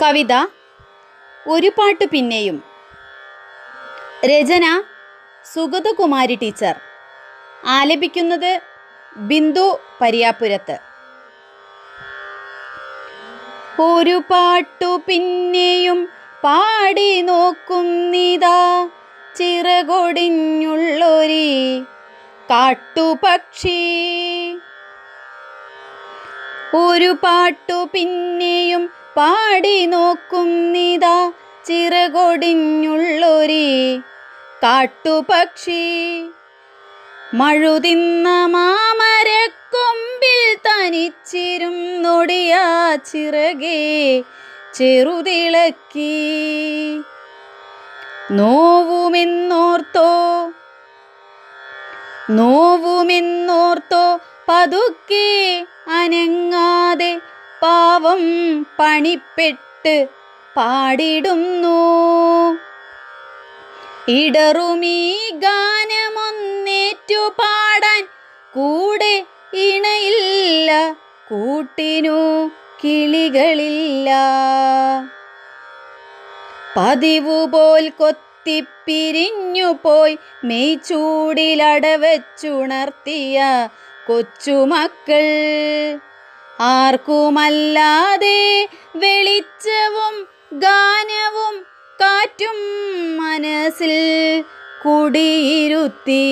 കവിത ഒരു പാട്ട് പിന്നെയും. രചന സുഗതകുമാരി ടീച്ചർ. ആലപിക്കുന്നത് ബിന്ദു പരിയാപുരത്ത്. ഒരു പാട്ടു പിന്നെയും പാടി നോക്കുന്നിതാ ചിറകൊടിഞ്ഞുള്ളൊരി കാട്ടുപക്ഷി. ഒരു പാട്ടു പിന്നെയും പാടി നോക്കുന്നിതാ ചിറകൊടിഞ്ഞുള്ളൊരി കാട്ടുപക്ഷി. മഴുതിന്ന മാമരക്കൊമ്പിൽ തനിച്ചിരുന്നൊടിയാ ചിറകെ ചെറുതിളക്കി. നോവുമെന്നോർത്തോ പതുക്കെ അനങ്ങാതെ പാവം പണിപ്പെട്ട് പാടിടുന്നു. ഇടറുമീ ഗാനമൊന്നേറ്റു പാടാൻ കൂടെ ഇണയില്ല, കൂട്ടിനു കിളികളില്ല. പതിവുപോൽ കൊത്തിപ്പിരിഞ്ഞു പോയി മെയ്ച്ചൂടിലടവച്ചുണർത്തിയ കൊച്ചുമക്കൾ. ആർക്കുമല്ലാതെ വെളിച്ചവും ഗാനവും കാറ്റും മനസ്സിൽ കുടിയിരുത്തി.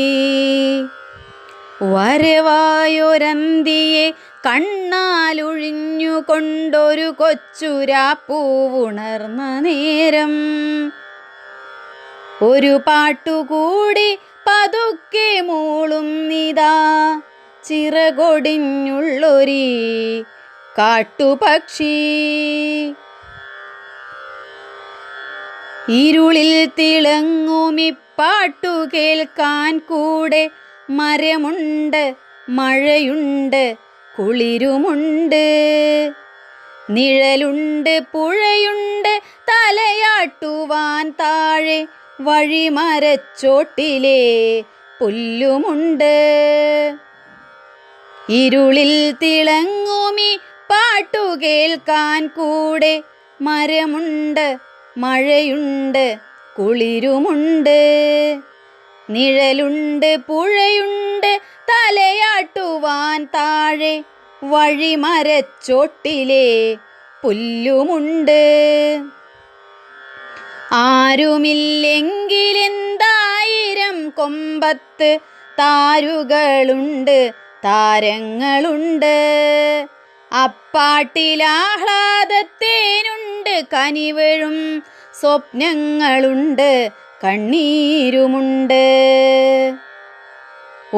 വരവായൊരന്തിയെ കണ്ണാലൊഴിഞ്ഞുകൊണ്ടൊരു കൊച്ചുരാപ്പൂവുണർന്ന നേരം ഒരു പാട്ടുകൂടി പതുക്കെ മൂളുന്നിതാ ചിറകൊടിഞ്ഞുള്ളൊരി കാട്ടുപക്ഷി. ഇരുളിൽ തിളങ്ങുമിപ്പാട്ടു കേൾക്കാൻ കൂടെ മരമുണ്ട്, മഴയുണ്ട്, കുളിരുമുണ്ട്, നിഴലുണ്ട്, പുഴയുണ്ട്, തലയാട്ടുവാൻ താഴെ വഴിമരച്ചോട്ടിലെ പുല്ലുമുണ്ട്. ഇരുളിൽ തിളങ്ങുമി പാട്ടു കേൾക്കാൻ കൂടെ മരമുണ്ട്, മഴയുണ്ട്, കുളിരുമുണ്ട്, നിഴലുണ്ട്, പുഴയുണ്ട്, തലയാട്ടുവാൻ താഴെ വഴിമരച്ചോട്ടിലെ പുല്ലുമുണ്ട്. ആരുമില്ലെങ്കിലെന്തായിരം കൊമ്പത്ത് താരുകളുണ്ട്, താരങ്ങളുണ്ട്. അപ്പാട്ടിലാഹ്ലാദത്തേനുണ്ട്, കനിവഴും സ്വപ്നങ്ങളുണ്ട്, കണ്ണീരുമുണ്ട്.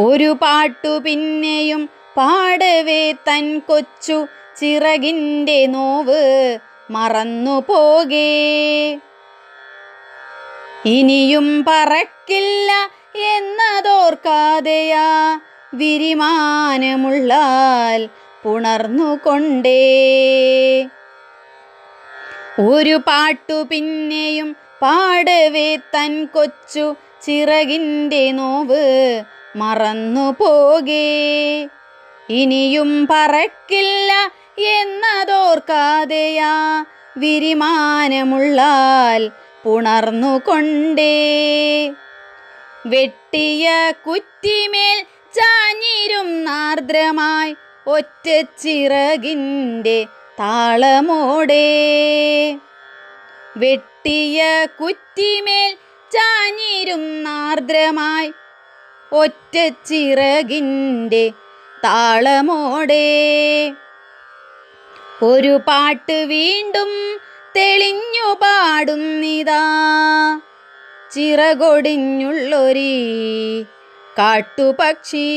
ഒരു പാട്ടു പിന്നെയും പാടവേ തൻ കൊച്ചു ചിറകിൻ്റെ നോവ് മറന്നു പോകേ. ഇനിയും പറക്കില്ല എന്നതോർക്കാതെയാ വിരിമാനമുള്ളാൽ പുണർന്നുകൊണ്ടേ. ഒരു പാട്ടു പിന്നെയും പാടവേ തൻ കൊച്ചു ചിറകിൻ്റെ നോവ് മറന്നു പോകേ. ഇനിയും പറക്കില്ല എന്നതോർക്കാതെയാ വിരിമാനമുള്ളാൽ പുണർന്നുകൊണ്ടേ. വെട്ടിയ കുറ്റിമേൽ ചാഞ്ഞിരുന്നാർദ്രമായി ഒറ്റച്ചിറകിൻ്റെ താളമോടെ. വെട്ടിയ കുറ്റിമേൽ ചാഞ്ഞിരുന്നാർദ്രമായി ഒറ്റച്ചിറകിൻ്റെ താളമോടെ. ഒരു പാട്ട് വീണ്ടും തെളിഞ്ഞു പാടുന്നിതാ ചിറകൊടിഞ്ഞുള്ളൊരി കാട്ടുപക്ഷി.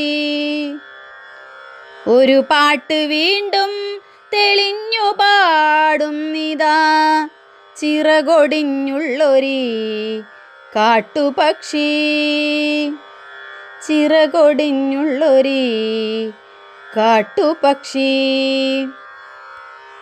ഒരു പാട്ട് വീണ്ടും തെളിഞ്ഞു പാടുന്നിതാ ചിറകൊടിഞ്ഞുള്ളൊരി കാട്ടുപക്ഷി. ചിറകൊടിഞ്ഞുള്ളൊരി കാട്ടുപക്ഷി.